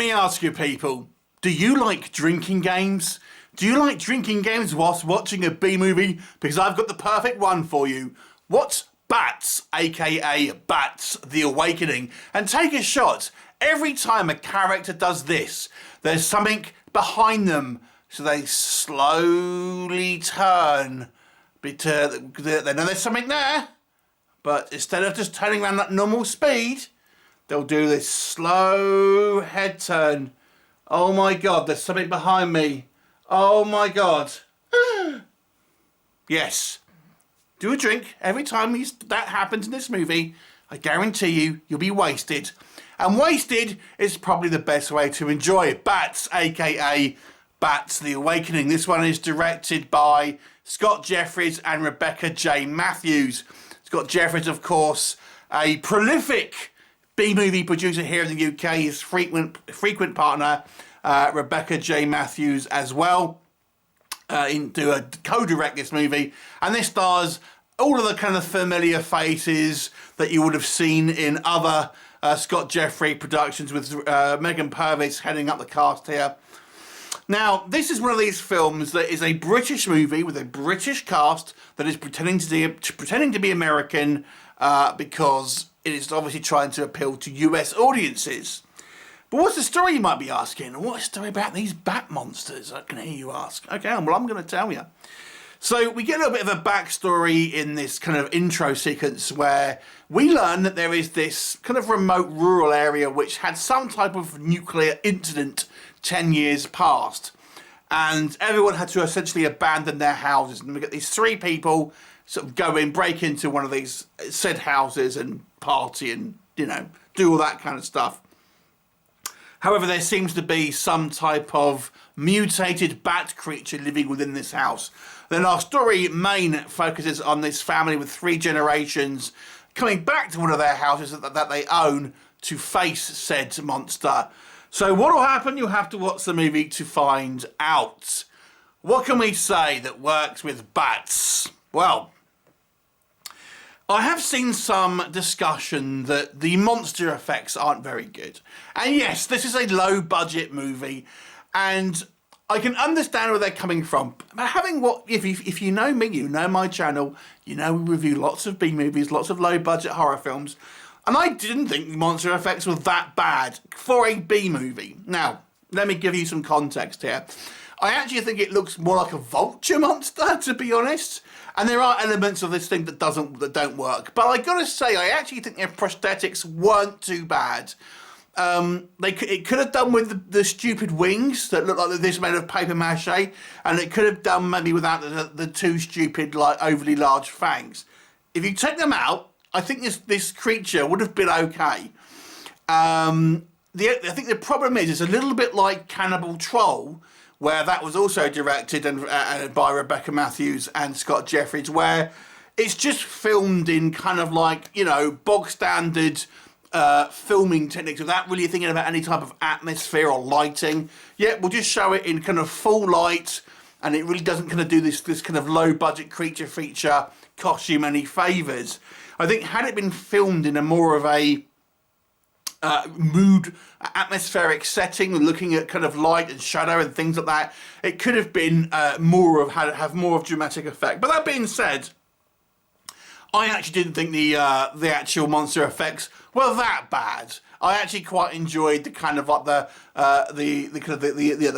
me ask you people, do you like drinking games? Do you like drinking games whilst watching a B-movie? Because I've got the perfect one for you. Watch Bats, aka Bats, The Awakening, and take a shot. Every time a character does this, there's something behind them, so they slowly turn. They know there's something there, but instead of just turning around at normal speed, they'll do this slow head turn. Oh my God, there's something behind me. Oh my God. Yes. Do a drink every time that happens in this movie. I guarantee you'll be wasted. And wasted is probably the best way to enjoy it. Bats, aka Bats, The Awakening. This one is directed by Scott Jeffries and Rebecca J. Matthews. Scott Jeffries, of course, a prolific B-movie producer here in the UK. His frequent partner, Rebecca J. Matthews, as well. Co-direct this movie, and this stars all of the kind of familiar faces that you would have seen in other Scott Jeffrey productions, with Megan Purvis heading up the cast here. Now, this is one of these films that is a British movie with a British cast that is pretending to be American because it is obviously trying to appeal to US audiences. But what's the story, you might be asking? What's the story about these bat monsters? I can hear you ask. Okay, well, I'm going to tell you. So we get a little bit of a backstory in this kind of intro sequence where we learn that there is this kind of remote rural area which had some type of nuclear incident 10 years past. And everyone had to essentially abandon their houses. And we get these three people sort of go in, break into one of these said houses and party and, do all that kind of stuff. However, there seems to be some type of mutated bat creature living within this house. Then our story main focuses on this family with 3 generations coming back to one of their houses that they own to face said monster. So what will happen? You'll have to watch the movie to find out. What can we say that works with bats? Well, I have seen some discussion that the monster effects aren't very good. And yes, this is a low-budget movie, and I can understand where they're coming from. But if you know me, you know my channel, we review lots of B-movies, lots of low-budget horror films, and I didn't think the monster effects were that bad for a B-movie. Now, let me give you some context here. I actually think it looks more like a vulture monster, to be honest. And there are elements of this thing that don't work. But I gotta say, I actually think their prosthetics weren't too bad. It could have done with the stupid wings that look like this made of paper mache, and it could have done maybe without the 2 stupid, overly large fangs. If you take them out, I think this creature would have been okay. I think the problem is it's a little bit like Cannibal Troll, where that was also directed and by Rebecca Matthews and Scott Jeffries, where it's just filmed in kind of bog standard filming techniques without really thinking about any type of atmosphere or lighting. Yeah, we'll just show it in kind of full light, and it really doesn't kind of do this kind of low budget creature feature costume any favours. I think had it been filmed in a more of a mood, atmospheric setting, looking at kind of light and shadow and things like that, it could have been have more of dramatic effect. But that being said, I actually didn't think the actual monster effects were that bad. I actually quite enjoyed the kind of the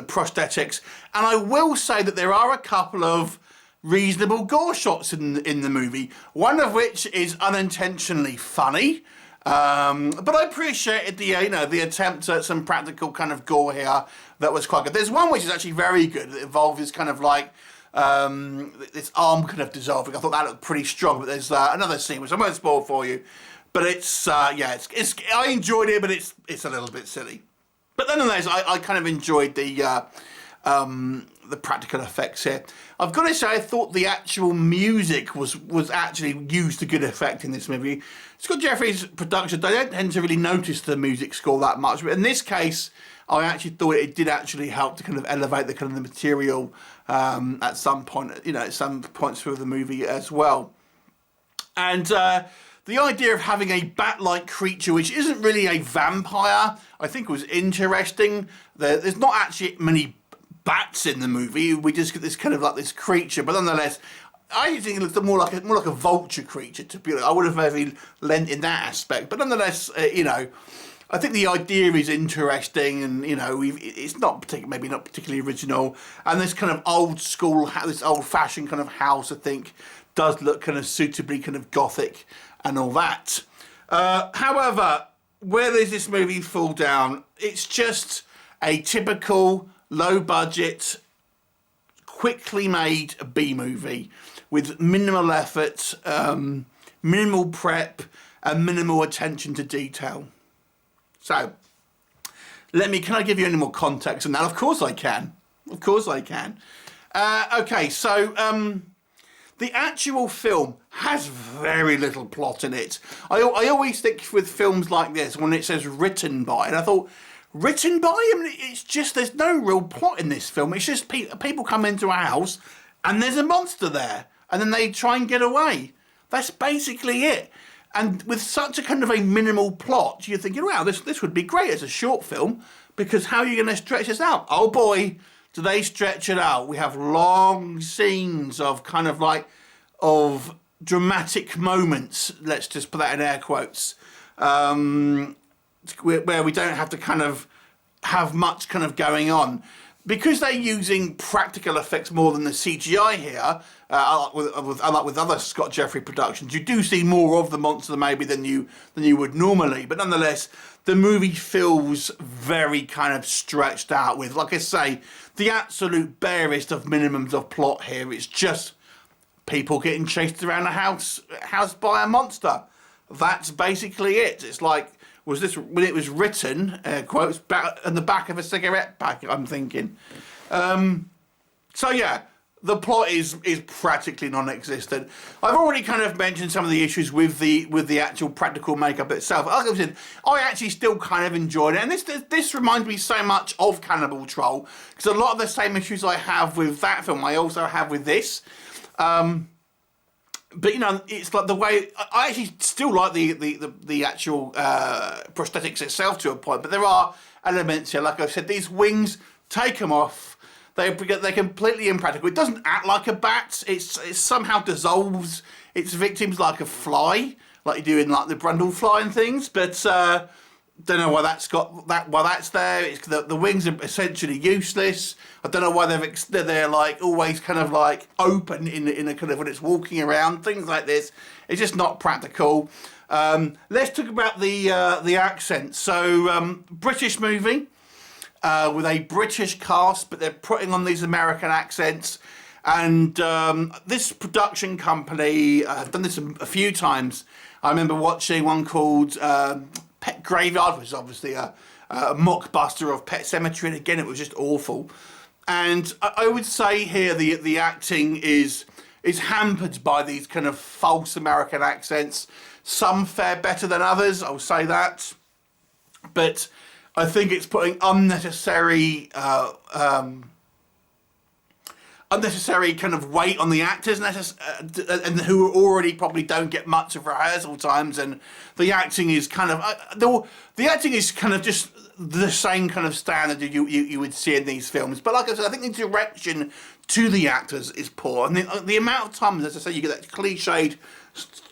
prosthetics, and I will say that there are a couple of reasonable gore shots in the movie. One of which is unintentionally funny. But I appreciated the attempt at some practical kind of gore here that was quite good. There's one which is actually very good. It involves this kind of this arm kind of dissolving. I thought that looked pretty strong. But there's another scene which I won't spoil for you. But it's I enjoyed it, but it's a little bit silly. But nonetheless, I kind of enjoyed the practical effects here. I've got to say, I thought the actual music was actually used to good effect in this movie. Scott Jeffries' production, I don't tend to really notice the music score that much, but in this case, I actually thought it did actually help to kind of elevate the kind of the material at some point, at some points through the movie as well. And the idea of having a bat-like creature, which isn't really a vampire, I think was interesting. There's not actually many bats in the movie. We just get this kind of like this creature, but nonetheless, I think it looks more like a vulture creature. To be honest, I would have maybe lent in that aspect, but nonetheless, you know, I think the idea is interesting, and you know, it's not maybe not particularly original. And this kind of old school, this old-fashioned kind of house, I think, does look kind of suitably kind of gothic and all that. However, where does this movie fall down? It's just a typical low-budget, quickly made B movie with minimal effort, minimal prep, and minimal attention to detail. So, can I give you any more context on that? Of course I can. Of course I can. Okay, so the actual film has very little plot in it. I always think with films like this, when it says written by, and I thought, written by? I mean, it's just, there's no real plot in this film. It's just people come into a house and there's a monster there, and then they try and get away. That's basically it. And with such a kind of a minimal plot, you're thinking, wow, this would be great as a short film, because how are you going to stretch this out? Oh boy, do they stretch it out. We have long scenes of kind of like, of dramatic moments, let's just put that in air quotes, where we don't have to kind of have much kind of going on. Because they're using practical effects more than the CGI here, unlike with other Scott Jeffrey productions, you do see more of the monster maybe than you would normally. But nonetheless, the movie feels very kind of stretched out with, like I say, the absolute barest of minimums of plot here. It's just people getting chased around a house by a monster. That's basically it. It's like, was this, when it was written, quotes, on the back of a cigarette packet, I'm thinking. So yeah, the plot is practically non-existent. I've already kind of mentioned some of the issues with the actual practical makeup itself. Like I said, I actually still kind of enjoyed it, and this reminds me so much of Cannibal Troll, because a lot of the same issues I have with that film, I also have with this. But you know, it's like the way I actually still like the actual prosthetics itself to a point. But there are elements here, like I said, these wings, take them off. They're completely impractical. It doesn't act like a bat. It somehow dissolves its victims like a fly, like you do in like the Brundle fly and things. But don't know why that's there. It's the wings are essentially useless. I don't know why they're like always kind of like open in a kind of when it's walking around, things like this. It's just not practical. Let's talk about the accent. So British movie with a British cast, but they're putting on these American accents. And this production company have done this a few times. I remember watching one called Pet Graveyard, which is obviously a mockbuster of Pet Sematary, and again it was just awful. And I would say here the acting is hampered by these kind of false American accents. Some fare better than others, I'll say that, but I think it's putting unnecessary kind of weight on the actors, and who already probably don't get much of rehearsal times, and the acting is kind of the acting is kind of just the same kind of standard you would see in these films. But like I said, I think the direction to the actors is poor, and the amount of times, as I say, you get that cliched,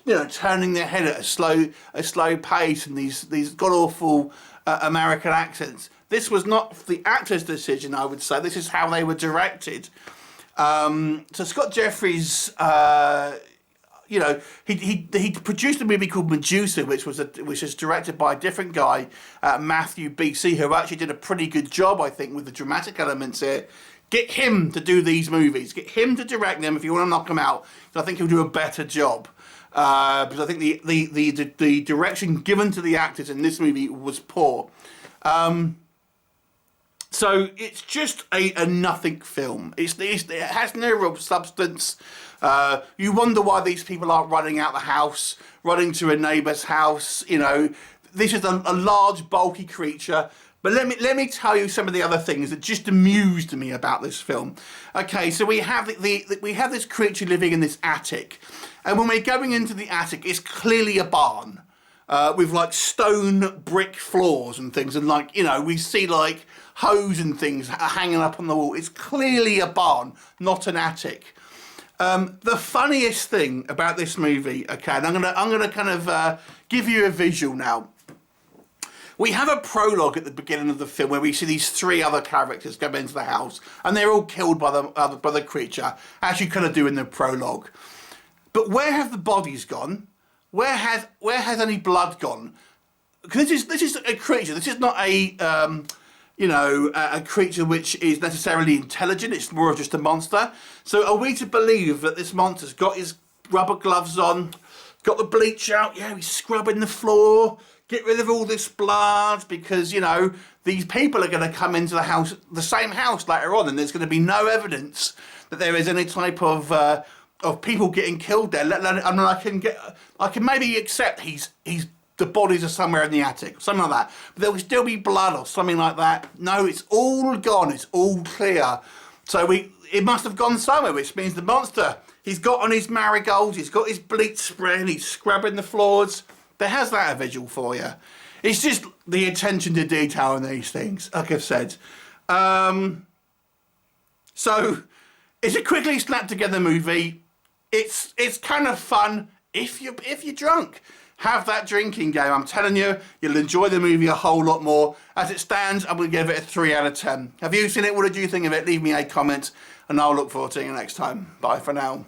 you know, turning their head at a slow pace, and these god awful American accents. This was not the actors' decision, I would say. This is how they were directed. So Scott Jeffries, you know, he produced a movie called Medusa, which is directed by a different guy, Matthew B.C., who actually did a pretty good job, I think, with the dramatic elements here. Get him to do these movies. Get him to direct them if you want to knock them out. I think he'll do a better job. Because I think the direction given to the actors in this movie was poor. So it's just a nothing film. It has no real substance. You wonder why these people aren't running out the house, running to a neighbour's house. You know, this is a large, bulky creature. But let me tell you some of the other things that just amused me about this film. Okay, so we have we have this creature living in this attic, And when we're going into the attic, it's clearly a barn with like stone brick floors and things. And like, you know, we see like hose and things hanging up on the wall. It's clearly a barn, not an attic. The funniest thing about this movie, okay, and I'm gonna kind of give you a visual now. We have a prologue at the beginning of the film where we see these three other characters come into the house, and they're all killed by the creature, as you kind of do in the prologue. But where have the bodies gone? Where has any blood gone? Because this is a creature. This is not a a creature which is necessarily intelligent. It's more of just a monster. So are we to believe that this monster's got his rubber gloves on, got the bleach out? Yeah, he's scrubbing the floor. Get rid of all this blood, because, you know, these people are going to come into the house, the same house later on, and there's going to be no evidence that there is any type of people getting killed there. I mean, I can maybe accept the bodies are somewhere in the attic, something like that. But there will still be blood or something like that. No, it's all gone. It's all clear. So it must have gone somewhere, which means the monster, he's got on his marigolds, he's got his bleach spray, and he's scrubbing the floors. There has that a visual for you. It's just the attention to detail in these things, like I've said. So it's a quickly slapped together movie. It's kind of fun if you're drunk. Have that drinking game. I'm telling you, you'll enjoy the movie a whole lot more. As it stands, I'm going to give it a 3 out of 10. Have you seen it? What did you think of it? Leave me a comment, and I'll look forward to seeing you next time. Bye for now.